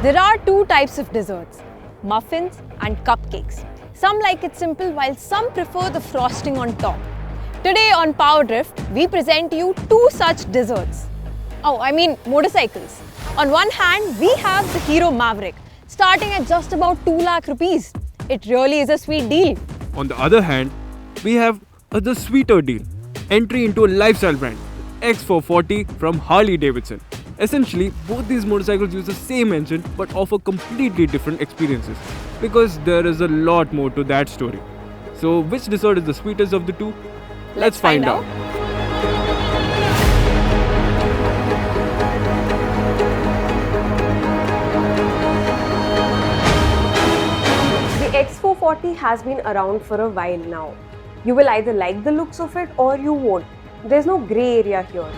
There are two types of desserts, muffins and cupcakes. Some like it simple while some prefer the frosting on top. Today on PowerDrift, we present you two such desserts. Motorcycles. On one hand, we have the Hero Mavrick, starting at just about 2 lakh rupees. It really is a sweet deal. On the other hand, we have the sweeter deal. Entry into a lifestyle brand, X440 from Harley-Davidson. Essentially, both these motorcycles use the same engine but offer completely different experiences because there is a lot more to that story. So, which dessert is the sweetest of the two? Let's find out. The X440 has been around for a while now. You will either like the looks of it or you won't. There's no grey area here.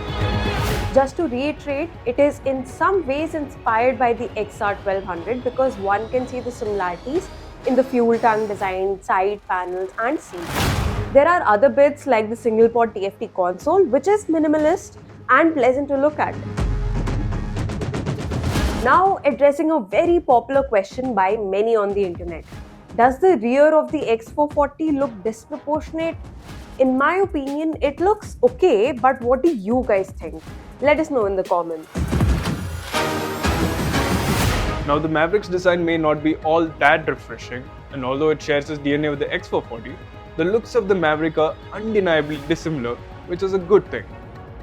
Just to reiterate, it is in some ways inspired by the XR1200 because one can see the similarities in the fuel tank design, side panels and seats. There are other bits like the single pod TFT console, which is minimalist and pleasant to look at. Now addressing a very popular question by many on the internet. Does the rear of the X440 look disproportionate? In my opinion, it looks okay, but what do you guys think? Let us know in the comments. Now, the Maverick's design may not be all that refreshing, and although it shares its DNA with the X440, the looks of the Maverick are undeniably dissimilar, which is a good thing.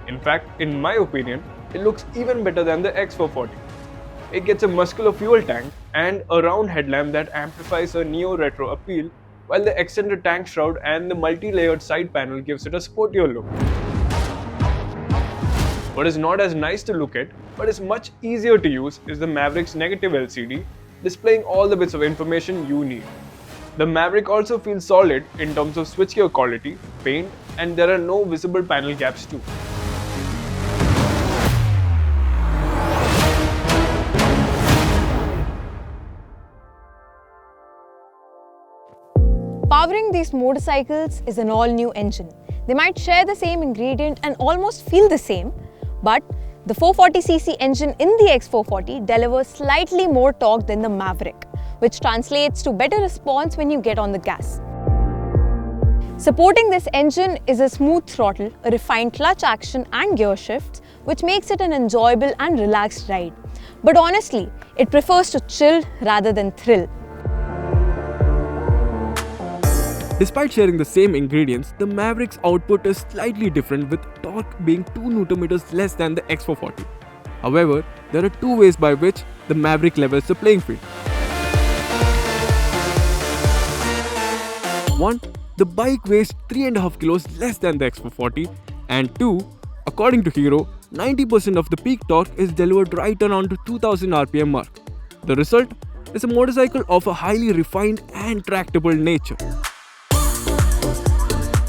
In fact, in my opinion, it looks even better than the X440. It gets a muscular fuel tank and a round headlamp that amplifies a neo-retro appeal, while the extended tank shroud and the multi-layered side panel gives it a sportier look. What is not as nice to look at, but is much easier to use, is the Maverick's negative LCD, displaying all the bits of information you need. The Maverick also feels solid in terms of switchgear quality, paint, and there are no visible panel gaps too. Powering these motorcycles is an all-new engine. They might share the same ingredient and almost feel the same, but the 440cc engine in the X440 delivers slightly more torque than the Maverick, which translates to better response when you get on the gas. Supporting this engine is a smooth throttle, a refined clutch action and gear shifts, which makes it an enjoyable and relaxed ride. But honestly, it prefers to chill rather than thrill. Despite sharing the same ingredients, the Maverick's output is slightly different, with torque being 2 Nm less than the X440. However, there are two ways by which the Maverick levels the playing field. 1. The bike weighs 3.5 kilos less than the X440, and 2. According to Hero, 90% of the peak torque is delivered right around to 2000 RPM mark. The result is a motorcycle of a highly refined and tractable nature.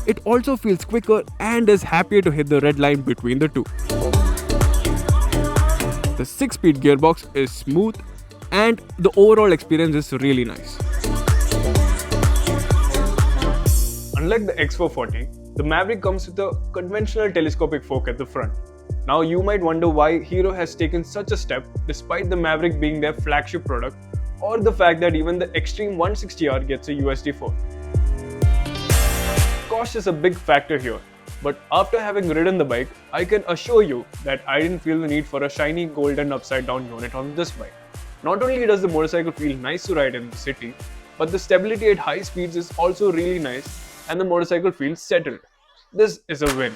It also feels quicker and is happier to hit the red line between the two. The 6-speed gearbox is smooth and the overall experience is really nice. Unlike the X440, the Maverick comes with a conventional telescopic fork at the front. Now you might wonder why Hero has taken such a step despite the Maverick being their flagship product, or the fact that even the Extreme 160R gets a USD fork. Cost is a big factor here, but after having ridden the bike, I can assure you that I didn't feel the need for a shiny golden upside down unit on this bike. Not only does the motorcycle feel nice to ride in the city, but the stability at high speeds is also really nice and the motorcycle feels settled. This is a win.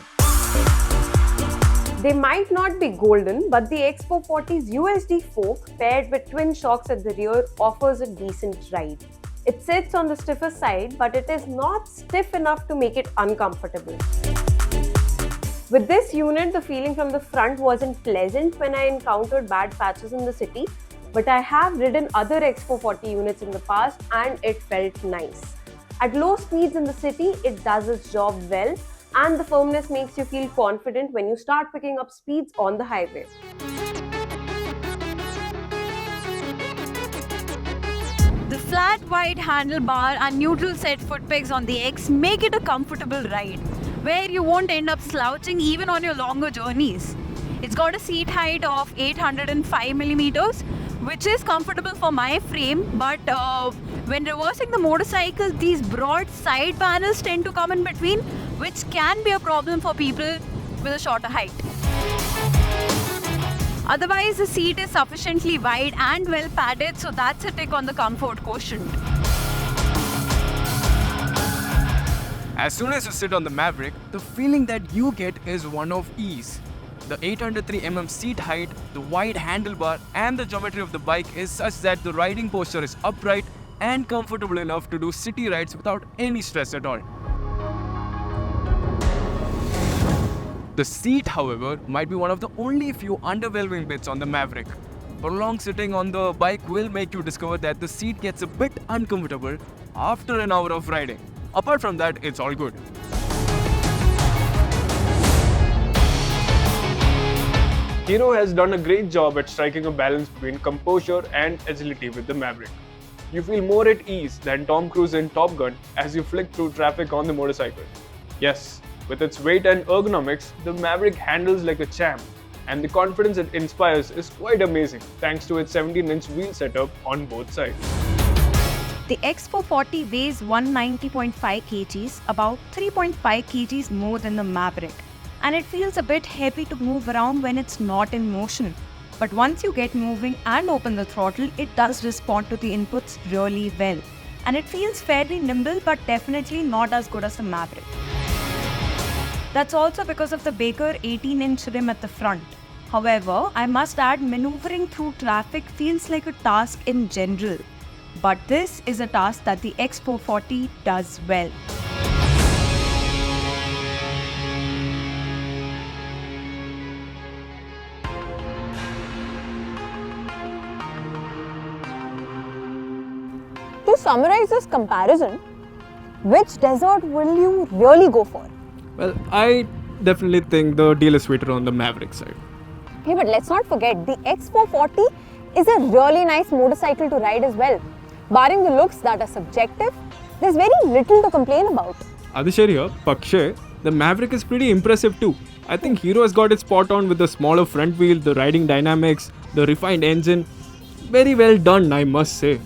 They might not be golden, but the X440's USD fork paired with twin shocks at the rear offers a decent ride. It sits on the stiffer side, but it is not stiff enough to make it uncomfortable. With this unit, the feeling from the front wasn't pleasant when I encountered bad patches in the city, but I have ridden other X440 units in the past and it felt nice. At low speeds in the city, it does its job well, and the firmness makes you feel confident when you start picking up speeds on the highway. The flat wide handlebar and neutral set foot pegs on the X make it a comfortable ride, where you won't end up slouching even on your longer journeys. It's got a seat height of 805mm, which is comfortable for my frame, but when reversing the motorcycle, these broad side panels tend to come in between, which can be a problem for people with a shorter height. Otherwise, the seat is sufficiently wide and well padded, so that's a tick on the comfort quotient. As soon as you sit on the Mavrick, the feeling that you get is one of ease. The 803mm seat height, the wide handlebar and the geometry of the bike is such that the riding posture is upright and comfortable enough to do city rides without any stress at all. The seat, however, might be one of the only few underwhelming bits on the Mavrick. Prolonged sitting on the bike will make you discover that the seat gets a bit uncomfortable after an hour of riding. Apart from that, it's all good. Hero has done a great job at striking a balance between composure and agility with the Mavrick. You feel more at ease than Tom Cruise in Top Gun as you flick through traffic on the motorcycle. Yes, with its weight and ergonomics, the Mavrick handles like a champ, and the confidence it inspires is quite amazing thanks to its 17-inch wheel setup on both sides. The X440 weighs 190.5 kgs, about 3.5 kgs more than the Mavrick, and it feels a bit heavy to move around when it's not in motion. But once you get moving and open the throttle, it does respond to the inputs really well, and it feels fairly nimble but definitely not as good as the Mavrick. That's also because of the bigger 18-inch rim at the front. However, I must add, maneuvering through traffic feels like a task in general. But this is a task that the X440 does well. To summarize this comparison, which desert will you really go for? Well, I definitely think the deal is sweeter on the Mavrick side. Hey, but let's not forget, the X440 is a really nice motorcycle to ride as well. Barring the looks that are subjective, there's very little to complain about. Adishar here, Pakshay, the Mavrick is pretty impressive too. I think Hero has got it spot on with the smaller front wheel, the riding dynamics, the refined engine. Very well done, I must say.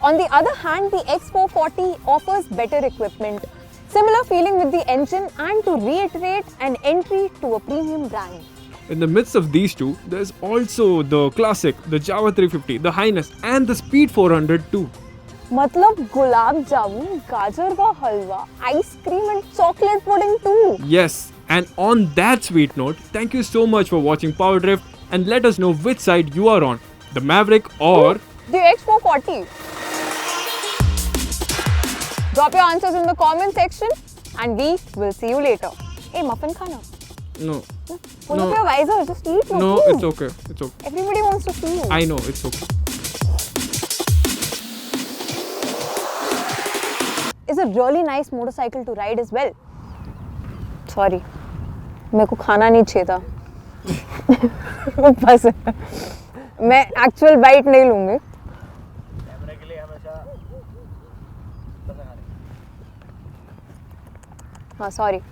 On the other hand, the X440 offers better equipment, similar feeling with the engine, and to reiterate, an entry to a premium brand. In the midst of these two, there's also the classic, the Java 350, the Highness and the Speed 400 too. मतलब गुलाब जामुन, गाजर का हलवा, ice cream and chocolate pudding too. Yes, and on that sweet note, thank you so much for watching PowerDrift, and let us know which side you are on, the Mavrick or the X440. Drop your answers in the comment section and we will see you later. Hey, muffin khana. No. Pull up your visor, just eat. No, please. it's okay. It's okay. Everybody wants to see you. I know, it's okay. It's a really nice motorcycle to ride as well. Sorry, मेरे को खाना नहीं चाहिए था. बस मैं actual bite नहीं लूँगी. हाँ, sorry.